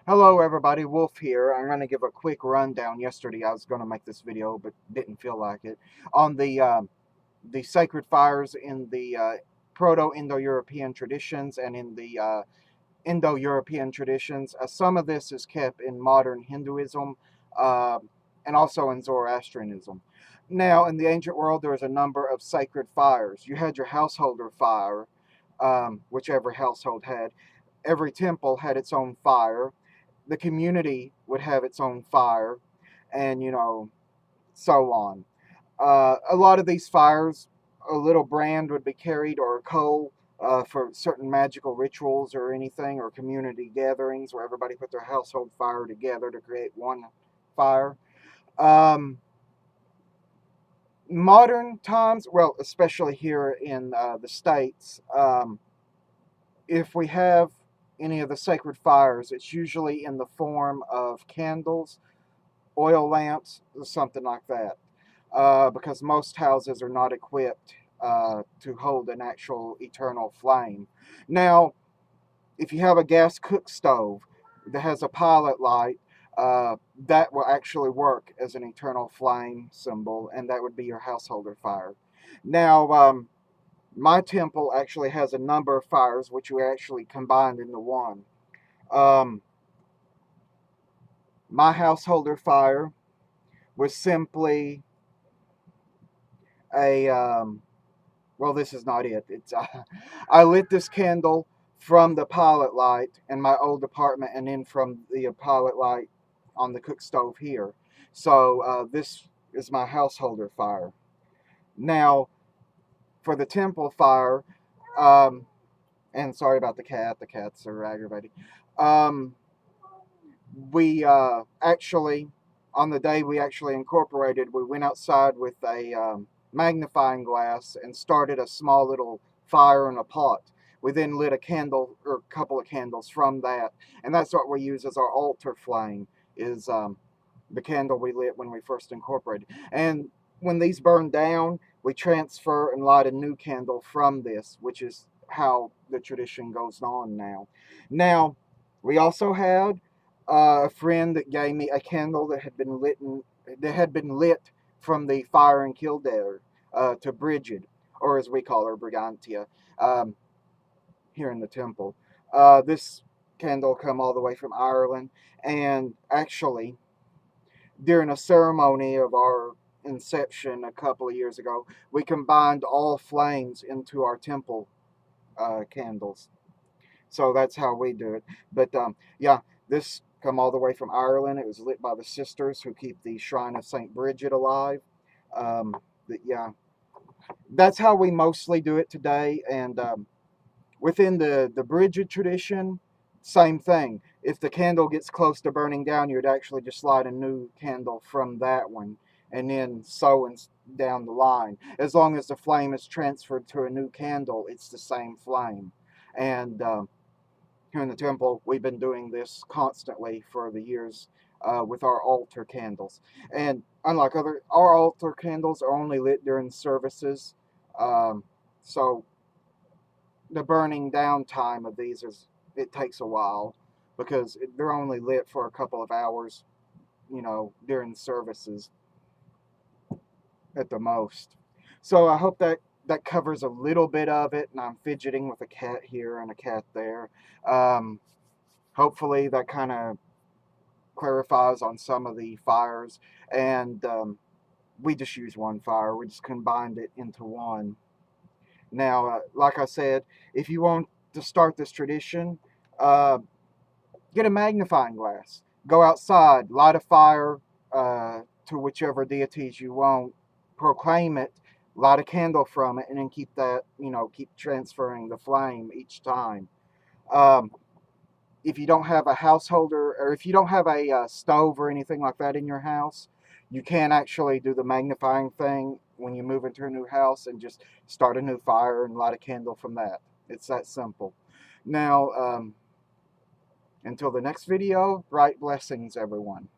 Hello everybody, Wolf here. I'm going to give a quick rundown. Yesterday I was going to make this video but didn't feel like it. On the sacred fires in the Proto-Indo-European traditions and in the Indo-European traditions. Some of this is kept in modern Hinduism uh, and also in Zoroastrianism. Now, in the ancient world, there was a number of sacred fires. You had your householder fire, whichever household had. Every temple had its own fire. The community would have its own fire, and so on. A lot of these fires, a little brand would be carried or coal for certain magical rituals or anything, or community gatherings where everybody put their household fire together to create one fire. Um, Modern times, well, especially here in the States, if we have any of the sacred fires, it's usually in the form of candles, oil lamps, or something like that, because most houses are not equipped to hold an actual eternal flame. Now, if you have a gas cook stove that has a pilot light, that will actually work as an eternal flame symbol, and that would be your householder fire. Now, my temple actually has a number of fires which we actually combined into one. Um, my householder fire was simply a well, this is not it. It's I lit this candle from the pilot light in my old apartment, and then from the pilot light on the cook stove here. So this is my householder fire. Now, for the temple fire, um, and sorry about the cat. The cats are aggravating. Um, we actually, on the day we actually incorporated, we went outside with a magnifying glass and started a small little fire in a pot. We then lit a candle or a couple of candles from that, and that's what we use as our altar flame. Is the candle we lit when we first incorporated. And when these burn down, we transfer and light a new candle from this, which is how the tradition goes on now. Now, we also had a friend that gave me a candle that had been lit from the fire in Kildare to Bridget, or as we call her, Brigantia, um, here in the temple. This candle come all the way from Ireland, and actually during a ceremony of our inception a couple of years ago, we combined all flames into our temple candles. So that's how we do it. But yeah, this come all the way from Ireland. It was lit by the sisters who keep the shrine of Saint Bridget alive. But yeah, that's how we mostly do it today. And within the Bridget tradition, same thing. If the candle gets close to burning down, you'd actually just light a new candle from that one, and then so and down the line. As long as the flame is transferred to a new candle, it's the same flame. And here in the temple, we've been doing this constantly for the years with our altar candles. And unlike our altar candles are only lit during services. So the burning down time of these it takes a while because they're only lit for a couple of hours, during services at the most. So I hope that covers a little bit of it. And I'm fidgeting with a cat here and a cat there. Um, Hopefully that kind of clarifies on some of the fires. And we just use one fire. We just combined it into one. Now, like I said, if you want to start this tradition, uh, get a magnifying glass. Go outside, light a fire to whichever deities you want, proclaim it, light a candle from it, and then keep that, keep transferring the flame each time. Um, if you don't have a householder, or if you don't have a stove or anything like that in your house, you can actually do the magnifying thing when you move into a new house and just start a new fire and light a candle from that. It's that simple. Now, until the next video, bright blessings, everyone.